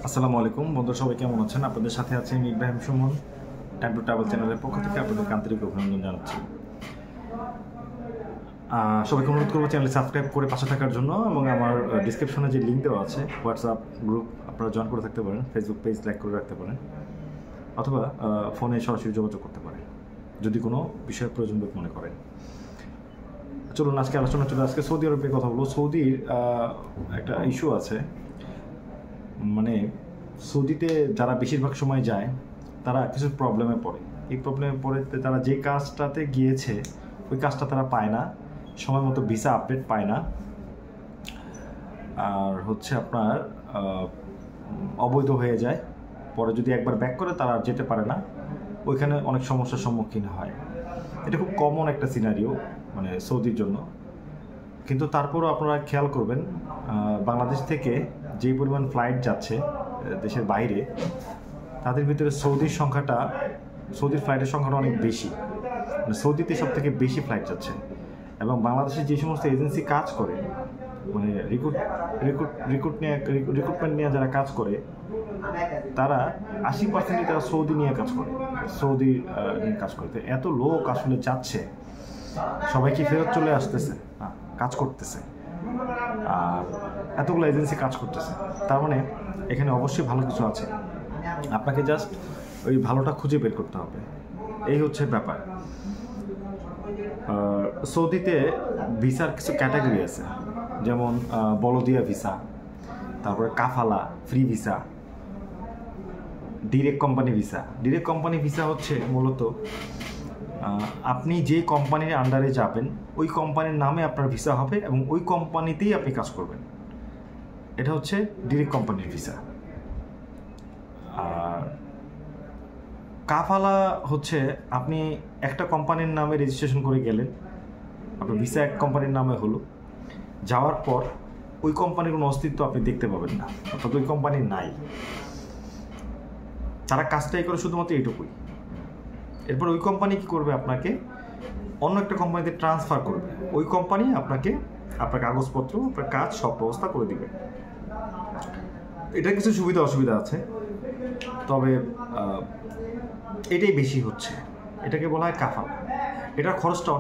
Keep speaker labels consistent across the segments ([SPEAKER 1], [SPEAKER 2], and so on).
[SPEAKER 1] আসসালামু আলাইকুম বন্ধুরা, সবাই কেমন আছেন? আপনাদের সাথে আছি আমি Ibrahim Suman. Time to travel চ্যানেলের পক্ষ থেকে আপনাদের আন্তরিক অভিনন্দন জানাচ্ছি। সবাইকে অনুরোধ করবো চ্যানেল সাবস্ক্রাইব করে পাশে থাকার জন্য, এবং আমার ডিসক্রিপশনে যে লিঙ্ক দেওয়া আছে হোয়াটসঅ্যাপ গ্রুপ আপনারা জয়েন করে থাকতে পারেন, ফেসবুক পেজ লাইক করে রাখতে পারেন, অথবা ফোনে সরাসরি যোগাযোগ করতে পারেন যদি কোনো বিষয়ের প্রয়োজন বোধ মনে করেন। চলুন আজকে আলোচনা চলে। আজকে সৌদি আরবের কথা বলবো। সৌদির একটা ইস্যু আছে, মানে সৌদিতে যারা বেশিরভাগ সময় যায় তারা কিছু প্রবলেমে পড়ে। এই প্রবলেমে পড়ে তারা যে কাজটাতে গিয়েছে ওই কাজটা তারা পায় না, সময় মতো ভিসা আপডেট পায় না, আর হচ্ছে আপনার অবৈধ হয়ে যায়। পরে যদি একবার ব্যাক করে তারা আর যেতে পারে না, ওইখানে অনেক সমস্যার সম্মুখীন হয়। এটা খুব কমন একটা সিনারিও মানে সৌদির জন্য। কিন্তু তারপরও আপনারা খেয়াল করবেন, বাংলাদেশ থেকে যে পরিমাণ ফ্লাইট যাচ্ছে দেশের বাইরে, তাদের ভিতরে সৌদির ফ্লাইটের সংখ্যাটা অনেক বেশি। মানে সৌদিতে সব থেকে বেশি ফ্লাইট যাচ্ছে, এবং বাংলাদেশে যে সমস্ত এজেন্সি কাজ করে, মানে রিক্রুটমেন্ট নিয়ে যারা কাজ করে, তারা 80%ই তারা সৌদি নিয়ে কাজ করে, সৌদি নিয়ে কাজ করে। এত লোক আসলে যাচ্ছে, সবাই কি ফেরত চলে আসতেছে না, কাজ করতেছে, আর এতগুলো এজেন্সি কাজ করতেছে। তার মানে এখানে অবশ্যই ভালো কিছু আছে, আপনাকে জাস্ট ওই ভালোটা খুঁজে বের করতে হবে। এই হচ্ছে ব্যাপার। সৌদিতে ভিসার কিছু ক্যাটাগরি আছে, যেমন বলদিয়া ভিসা, তারপরে কাফালা, free visa, direct company visa. Direct company visa হচ্ছে মূলত আপনি যে কোম্পানির আন্ডারে যাবেন ওই কোম্পানির নামে আপনার ভিসা হবে এবং ওই কোম্পানিতেই আপনি কাজ করবেন। এটা হচ্ছে ডিরেক্ট কোম্পানির ভিসা। আর কাফালা হচ্ছে আপনি একটা কোম্পানির নামে রেজিস্ট্রেশন করে গেলেন, আপনার ভিসা এক কোম্পানির নামে হলো, যাওয়ার পর ওই কোম্পানির কোনো অস্তিত্ব আপনি দেখতে পাবেন না, অর্থাৎ ওই কোম্পানি নাই। তারা কাজটাই করে শুধুমাত্র এইটুকুই। এরপর ওই কোম্পানি কী করবে, আপনাকে অন্য একটা কোম্পানিতে ট্রান্সফার করবে। ওই কোম্পানি আপনার কাগজপত্র, আপনার কাজ সব ব্যবস্থা করে দিবে। এটা কিছু সুবিধা অসুবিধা আছে, তবে এটাই বেশি হচ্ছে। এটাকে বলা হয় কাফালা। এটার খরচটা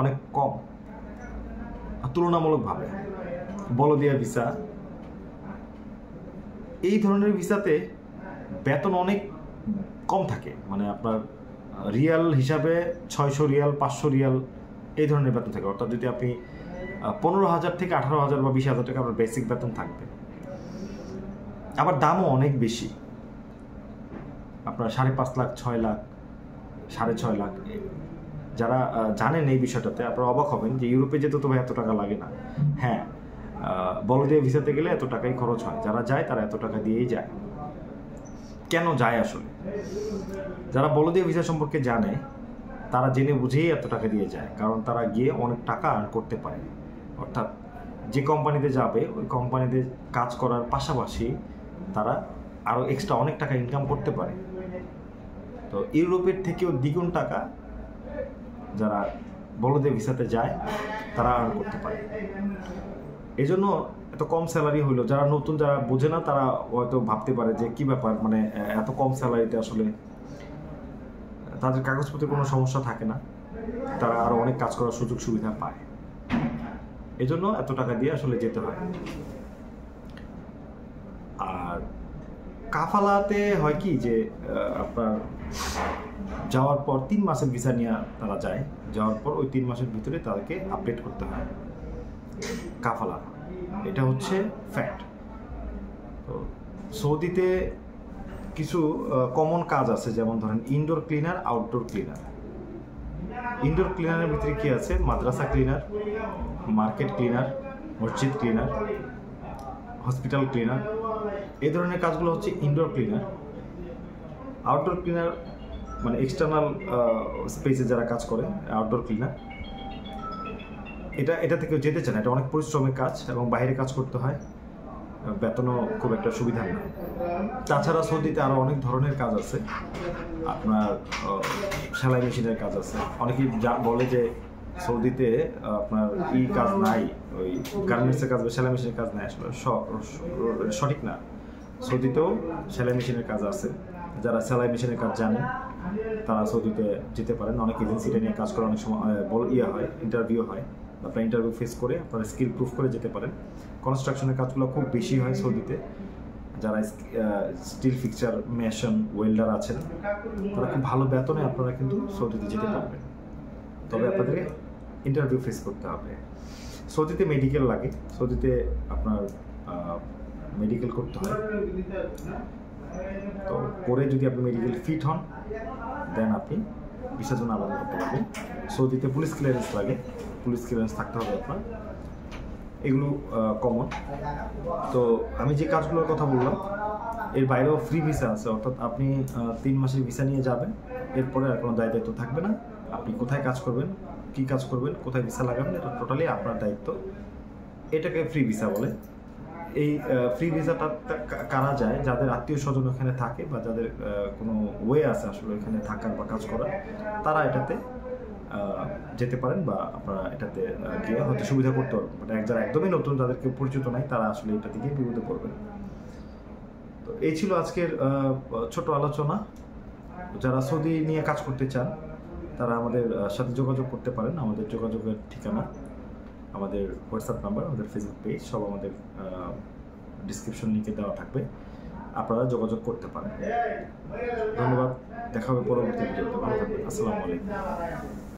[SPEAKER 1] অনেক কম, তুলনামূলকভাবে। বলদিয়া ভিসা, এই ধরনের ভিসাতে বেতন অনেক কম থাকে, মানে আপনার রিয়াল হিসাবে 600 রিয়াল, 500 রিয়াল এই ধরনের বেতন থাকে। অর্থাৎ যদি আপনি 15,000 থেকে 18,000 বা 20,000 টাকা আপনার বেসিক বেতন থাকবে। আবার দামও অনেক বেশি, আপনার 5.5 লাখ, 6 লাখ, 6.5 লাখ। যারা জানেন এই বিষয়টাতে আপনারা অবাক হবেন যে ইউরোপে যেতে তো ভাই এত টাকা লাগে না। হ্যাঁ, বলদিয়া ভিসাতে গেলে এত টাকাই খরচ হয়। যারা যায় তারা এত টাকা দিয়েই যায়। কেন যায় আসলে? যারা বলদিয়া ভিসা সম্পর্কে জানে তারা জেনে বুঝেই এত টাকা দিয়ে যায়, কারণ তারা গিয়ে অনেক টাকা আর্ন করতে পারে। অর্থাৎ যে কোম্পানিতে যাবে ওই কোম্পানিতে কাজ করার পাশাপাশি তারা আরও এক্সট্রা অনেক টাকা ইনকাম করতে পারে। তো ইউরোপের থেকেও দ্বিগুণ টাকা যারা বলদিয়া ভিসাতে যায় তারা আর্ন করতে পারে। এই জন্য এত কম স্যালারি হইলো। যারা নতুন, যারা বোঝে না, তারা হয়তো ভাবতে পারে যে কী ব্যাপার, মানে এত কম স্যালারিতে আসলে তাদের কাগজপত্রের কোনো সমস্যা থাকে না, তারা আরও অনেক কাজ করার সুযোগ সুবিধা পায়। এই জন্য এত টাকা দিয়ে আসলে যেতে হয়। আর কাফালাতে হয় কি যে আপনার যাওয়ার পর 3 মাসের ভিসা নিয়ে তারা যায়, যাওয়ার পর ওই 3 মাসের ভিতরে তাদেরকে আপডেট করতে হয় কাফালা। এটা হচ্ছে ফ্যাক্ট। তো সৌদিতে কিছু কমন কাজ আছে, যেমন ধরেন indoor cleaner, outdoor cleaner. Indoor ক্লিনারের ভিতরে কি আছে? মাদ্রাসা ক্লিনার, মার্কেট ক্লিনার, মসজিদ ক্লিনার, হসপিটাল ক্লিনার। এই ধরনের কাজগুলো হচ্ছে ইনডোর ক্লিনার। আউটডোর ক্লিনার মানে এক্সটার্নাল স্পেসে যারা কাজ করে, আউটডোর ক্লিনার। এটা থেকেও যেতে চায় না, এটা অনেক পরিশ্রমের কাজ এবং বাইরে কাজ করতে হয়, বেতনও খুব একটা সুবিধা নেই। তাছাড়া সৌদিতে আরও অনেক ধরনের কাজ আছে, আপনার সেলাই মেশিনের কাজ আছে। অনেকেই যা বলে যে সৌদিতে আপনার কাজ নাই, ওই গার্মেন্টসের কাজ বা সেলাই মেশিনের কাজ নাই, আসলে সঠিক না। সৌদিতেও সেলাই মেশিনের কাজ আছে। যারা সেলাই মেশিনের কাজ জানেন তারা সৌদিতে যেতে পারেন। অনেক এজেন্সিটা নিয়ে কাজ করে, অনেক সময় হয়, ইন্টারভিউ হয়, আপনারা ইন্টারভিউ ফেস করে আপনারা স্কিল প্রুফ করে যেতে পারেন। কনস্ট্রাকশনের কাজগুলো খুব বেশি হয় সৌদিতে। যারা স্টিল ফিক্সচার, মেশন, ওয়েল্ডার আছেন তারা খুব ভালো বেতনে আপনারা কিন্তু সৌদিতে যেতে পারবেন। তবে আপনাদের ইন্টারভিউ ফেস করতে হবে। সৌদিতে মেডিকেল লাগে, সৌদিতে আপনার মেডিকেল করতে হয়। তো পরে যদি আপনি মেডিকেল ফিট হন দেন আপনি ভিসার জন্য আবেদন করতে পারবেন। সৌদিতে পুলিশ ক্লিয়ারেন্স লাগে, পুলিশ ক্লিয়ারেন্স থাকতে হবে আপনার। এগুলো কমন। তো আমি যে কাজগুলোর কথা বললাম এর বাইরেও ফ্রি ভিসা আছে, অর্থাৎ আপনি 3 মাসের ভিসা নিয়ে যাবেন, এরপরে আর কোনো দায়িত্ব থাকবে না। আপনি কোথায় কাজ করবেন, কী কাজ করবেন, কোথায় ভিসা লাগাবেন, এটা টোটালি আপনার দায়িত্ব। এটাকে ফ্রি ভিসা বলে। এই ফ্রি ভিসাটা কারা যায়, যাদের আত্মীয় স্বজন ওখানে থাকে বা যাদের কোনো ওয়ে আছে আসলে এখানে থাকার বা কাজ করার, তারা এটাতে যেতে পারেন বা আপনারা এটাতে গিয়ে হয়তো সুবিধা করতে পারবেন। মানে যারা একদমই নতুন, যাদেরকে পরিচিত নাই, তারা আসলে এটাতে গিয়ে বিপদে পড়বেন। তো এই ছিল আজকের ছোট আলোচনা। যারা সৌদি নিয়ে কাজ করতে চান তারা আমাদের সাথে যোগাযোগ করতে পারেন। আমাদের যোগাযোগের ঠিকানা, আমাদের হোয়াটসঅ্যাপ নাম্বার, আমাদের ফেসবুক পেজ সব আমাদের ডিসক্রিপশন লিঙ্কে দেওয়া থাকবে, আপনারা যোগাযোগ করতে পারেন। ধন্যবাদ, দেখা হবে পরবর্তী ভিডিওতে। ভালো থাকবেন। আসসালামু আলাইকুম।